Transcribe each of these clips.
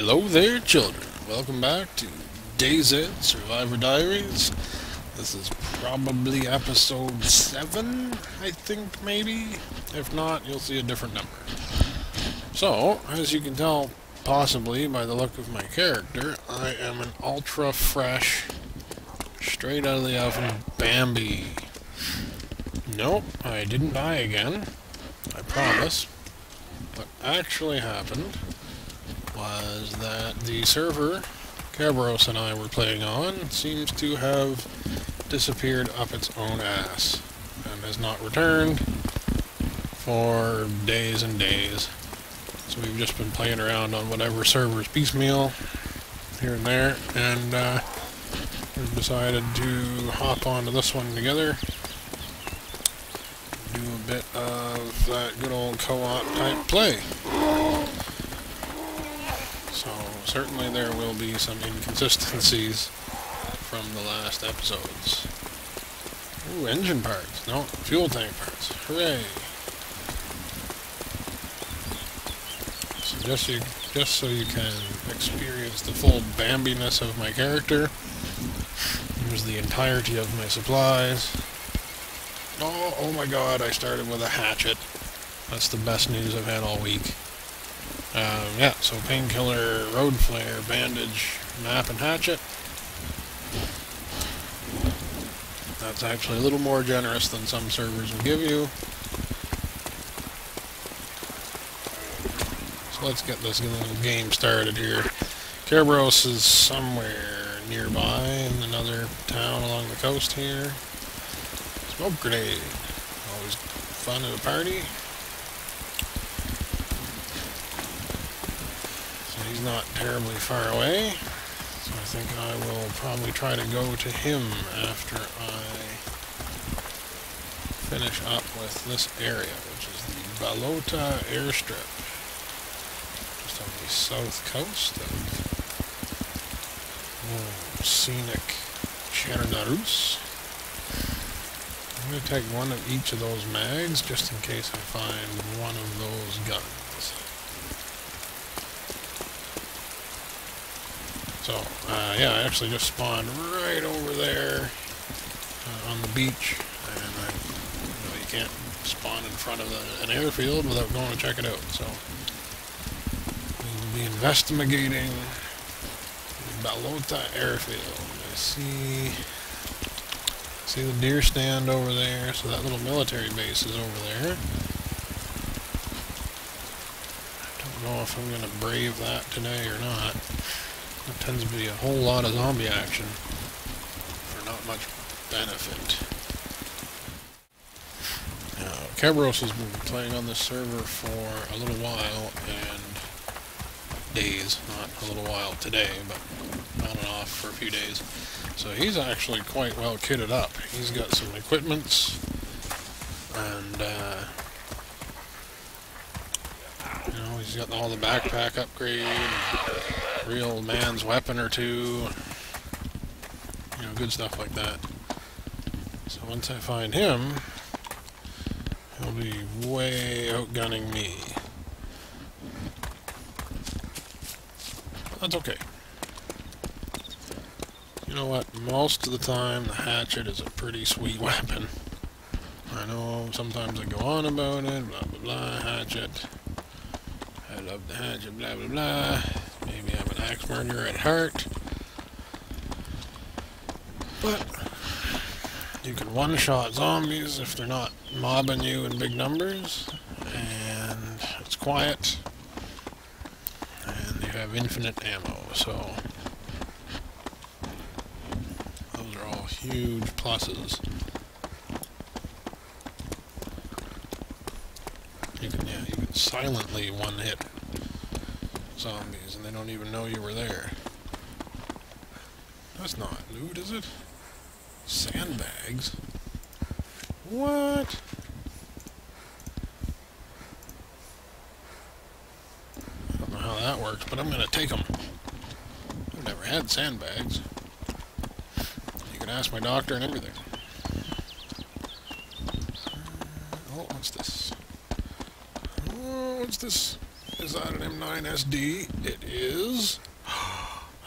Hello there, children. Welcome back to DayZ Survivor Diaries. This is probably episode 7, I think, maybe. If not, you'll see a different number. So, as you can tell, possibly by the look of my character, I am an ultra fresh, straight out of the oven Bambi. Nope, I didn't die again. I promise. What actually happened was that the server Kerberos and I were playing on seems to have disappeared up its own ass and has not returned for days and days. So we've just been playing around on whatever servers piecemeal here and there, and we've decided to hop onto this one together, do a bit of that good old co-op type play. So certainly there will be some inconsistencies from the last episodes. Ooh, engine parts. No, fuel tank parts. Hooray! So just so you can experience the full Bambiness of my character, here's the entirety of my supplies. Oh my god, I started with a hatchet. That's the best news I've had all week. Yeah, so painkiller, road flare, bandage, map, and hatchet. That's actually a little more generous than some servers will give you. So let's get this little game started here. Kerberos is somewhere nearby in another town along the coast here. Smoke grenade. Always fun at a party. He's not terribly far away, so I think I will probably try to go to him after I finish up with this area, which is the Balota airstrip, just on the south coast of scenic Chernarus. I'm going to take one of each of those mags, just in case I find one of those guns. So, yeah, I actually just spawned right over there on the beach, and you can't spawn in front of an airfield without going to check it out. So, we'll be investigating the Balota airfield. I see the deer stand over there, so that little military base is over there. I don't know if I'm going to brave that today or not. There tends to be a whole lot of zombie action for not much benefit. Now, Kerberos has been playing on this server for a little while, and days, not a little while today, but on and off for a few days. So he's actually quite well kitted up. He's got some equipments, and he's got all the backpack upgrade, real man's weapon or two, good stuff like that. So once I find him, he'll be way outgunning me. That's okay. You know what? Most of the time, the hatchet is a pretty sweet weapon. I know sometimes I go on about it, blah blah blah, hatchet. I love the hatchet, blah blah blah. Maybe I'm an axe murderer at heart. But you can one-shot zombies if they're not mobbing you in big numbers, and it's quiet, and you have infinite ammo, so those are all huge pluses. You can silently one-hit zombies, and they don't even know you were there. That's not loot, is it? Sandbags? What? I don't know how that works, but I'm gonna take them. I've never had sandbags. You can ask my doctor and everything. Oh, what's this? Oh, what's this? Is that an M9 SD? It is.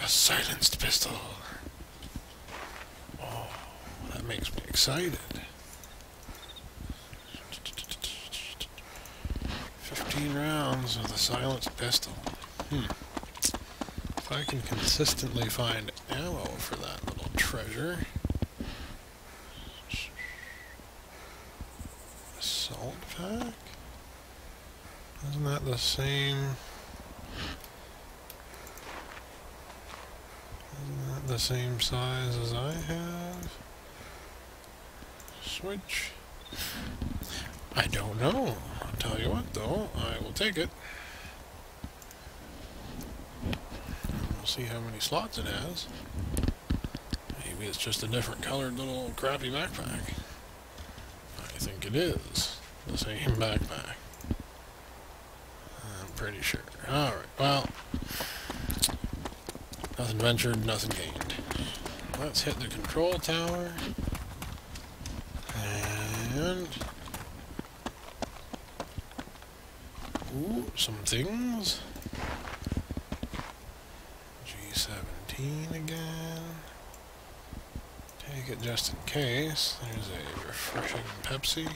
A silenced pistol. Oh, that makes me excited. 15 rounds with a silenced pistol. If I can consistently find ammo for that little treasure. Assault pack? Isn't that the same? Isn't that the same size as I have? Switch. I don't know. I'll tell you what though, I will take it. We'll see how many slots it has. Maybe it's just a different colored little crappy backpack. I think it is the same backpack. I'm pretty sure. Alright, well, nothing ventured, nothing gained. Let's hit the control tower. And... ooh, some things. G17 again. Take it just in case. There's a refreshing Pepsi.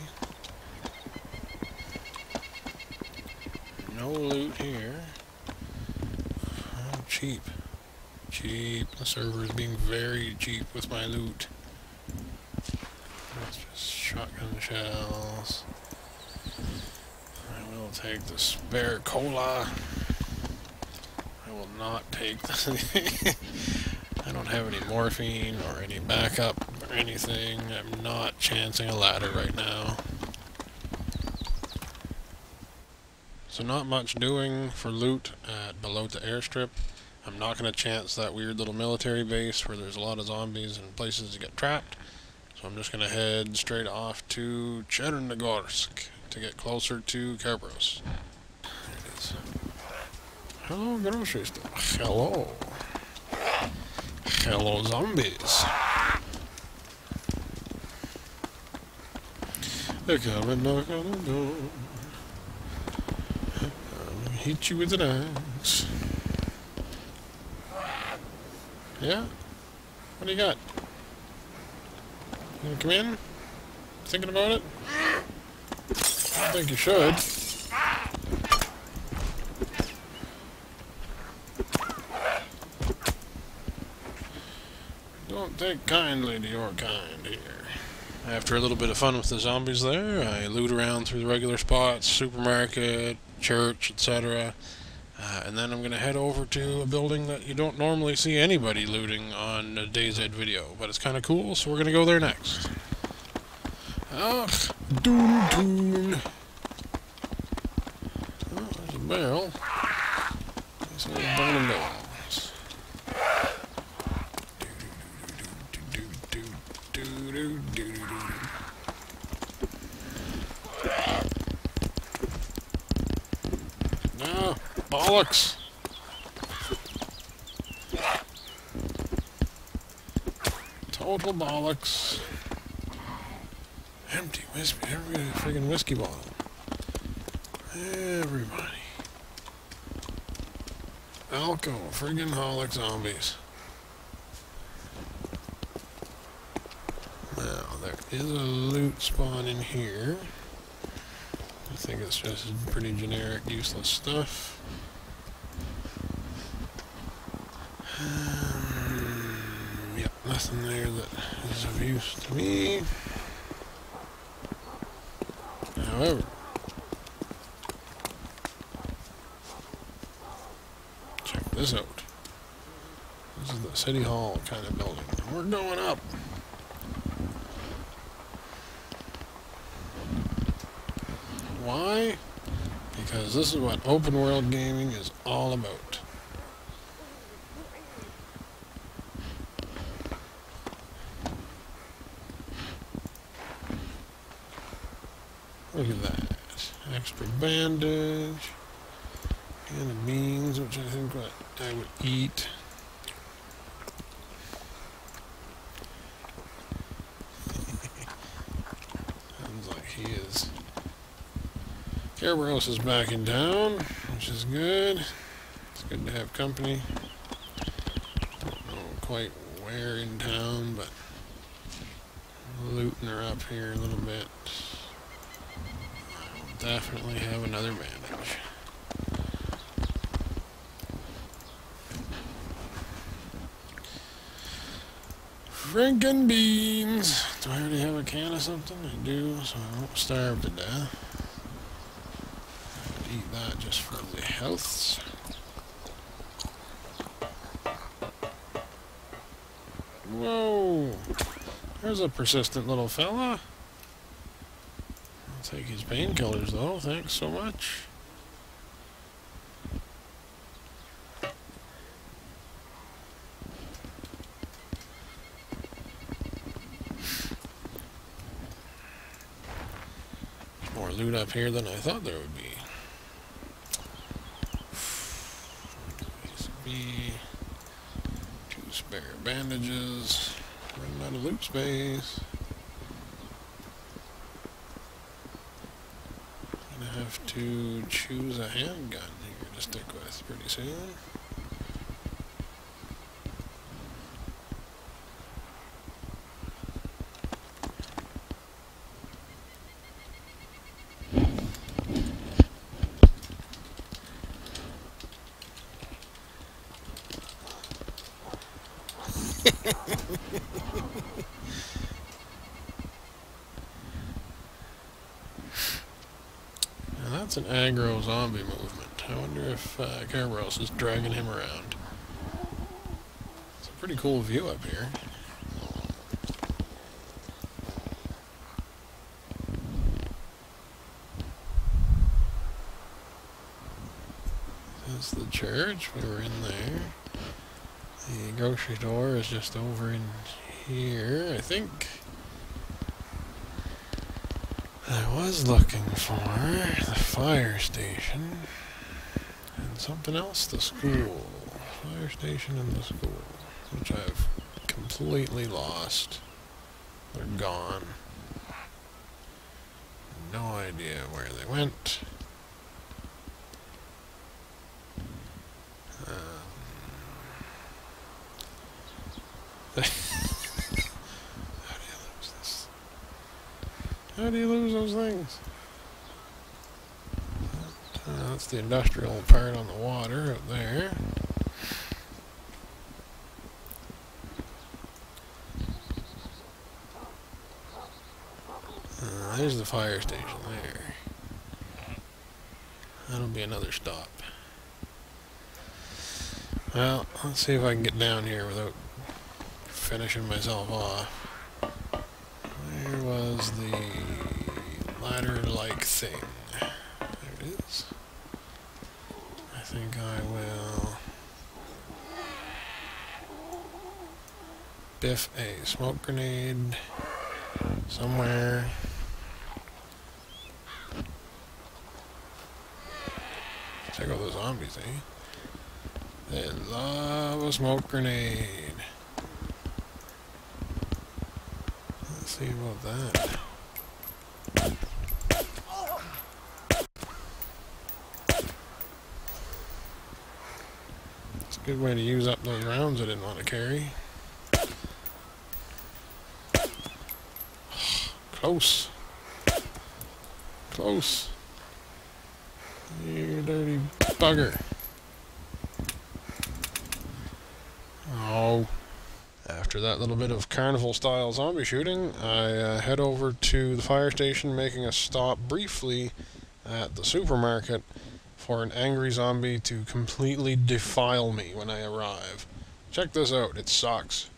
No loot here. Oh, cheap. Cheap. The server is being very cheap with my loot. That's just shotgun shells. I will take the spare cola. I will not take the... I don't have any morphine or any backup or anything. I'm not chancing a ladder right now. So not much doing for loot at Balota airstrip. I'm not going to chance that weird little military base where there's a lot of zombies and places to get trapped. So I'm just going to head straight off to Chernogorsk to get closer to Kerberos. There it is. Hello, grocery store. Hello. Hello, zombies. They're coming, knock on the door. I'm gonna hit you with an axe. Yeah? What do you got? You gonna come in? Thinking about it? I think you should. Don't take kindly to your kind here. After a little bit of fun with the zombies there, I loot around through the regular spots, supermarket, church, etc. And then I'm going to head over to a building that you don't normally see anybody looting on a DayZ video, but it's kind of cool, so we're going to go there next. Ah, doon doon. Oh, there's a barrel. These little burning barrels. No, bollocks. Total bollocks. Empty whiskey, every friggin' whiskey bottle. Everybody. Alco, friggin' holic zombies. Now, there is a loot spawn in here. I think it's just pretty generic, useless stuff. Yep, nothing there that is of use to me. However, check this out. This is the City Hall kind of building. We're going up. Why? Because this is what open world gaming is all about. Look at that. Extra bandage. And the beans, which I think what I would eat. Sounds like he is. Kerberos is back in town. which is good. It's good to have company. Don't know quite where in town, but looting her up here a little bit. I'll definitely have another bandage. Franken beans! Do I already have a can of something? I do, so I won't starve to death. I'll eat that just for the healths. Whoa! There's a persistent little fella. I'll take his painkillers though, thanks so much. More loot up here than I thought there would be. USB, 2 spare bandages, running out of loot space. Gonna have to choose a handgun here to stick with pretty soon. Now that's an aggro zombie movement. I wonder if Kerberos is dragging him around. It's a pretty cool view up here. That's the church. We were in there. The grocery store is just over in here, I think. I was looking for the fire station and something else, the school. Fire station and the school, which I've completely lost. They're gone. No idea where they went. How do you lose those things? That's the industrial part on the water up there. There's the fire station there. That'll be another stop. Well, let's see if I can get down here without finishing myself off. Where was the ladder-like thing? There it is. I think I will biff a smoke grenade somewhere. Check out those zombies, eh? They love a smoke grenade. Let's see about that. It's a good way to use up those rounds I didn't want to carry. Close. Close. You dirty bugger. Oh. After that little bit of carnival-style zombie shooting, I head over to the fire station, making a stop briefly at the supermarket for an angry zombie to completely defile me when I arrive. Check this out, it sucks.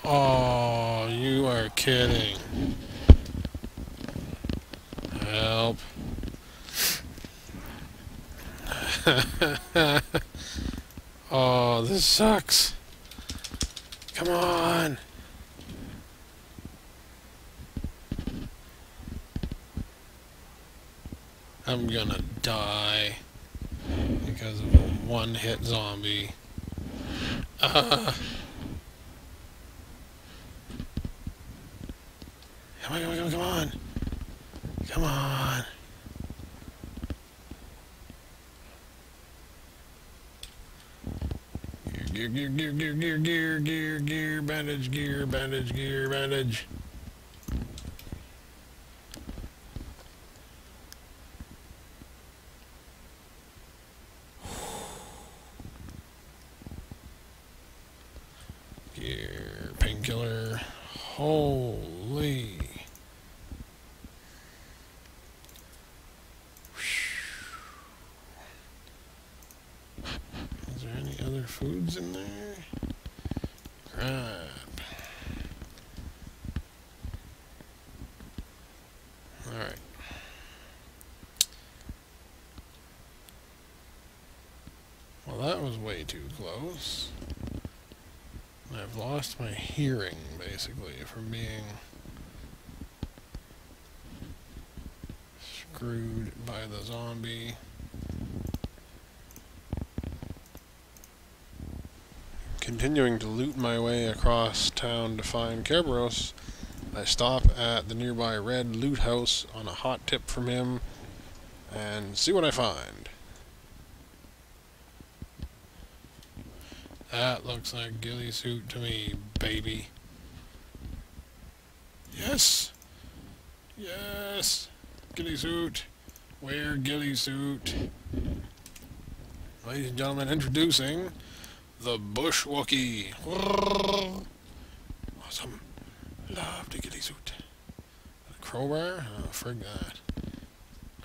Oh, you are kidding. Help. Oh, this sucks. Come on. I'm gonna die because of a one-hit zombie. Come on, come on, come on. Come on. Gear, gear, gear, gear, gear, gear, gear, gear, bandage, gear, bandage, gear, bandage. Gear, painkiller. Holy. Is there any other foods in there? Crap. Alright. Well, that was way too close. I've lost my hearing, basically, from being screwed by the zombie. Continuing to loot my way across town to find Kerberos, I stop at the nearby red loot house on a hot tip from him and see what I find. That looks like ghillie suit to me, baby. Yes! Yes! Ghillie suit! Wear ghillie suit! Ladies and gentlemen, introducing the Bush Wookie. Awesome. Love the ghillie suit. A crowbar? Oh, frig that.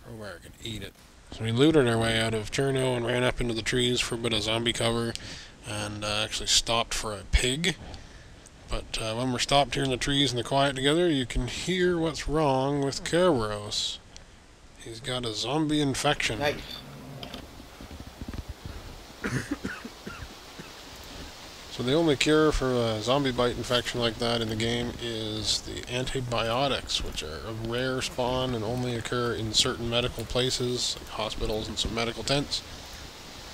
Crowbar can eat it. So we looted our way out of Cherno and ran up into the trees for a bit of zombie cover. And actually stopped for a pig. But when we're stopped here in the trees in the quiet together, you can hear what's wrong with Kerberos. He's got a zombie infection. Nice. So the only cure for a zombie bite infection like that in the game is the antibiotics, which are a rare spawn and only occur in certain medical places, like hospitals and some medical tents.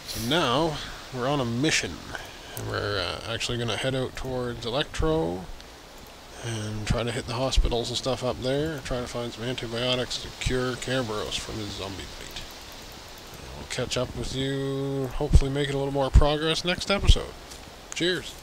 So now we're on a mission, and we're actually going to head out towards Electro and try to hit the hospitals and stuff up there, try to find some antibiotics to cure Kerberos from his zombie bite. We'll catch up with you, hopefully make it a little more progress next episode. Cheers!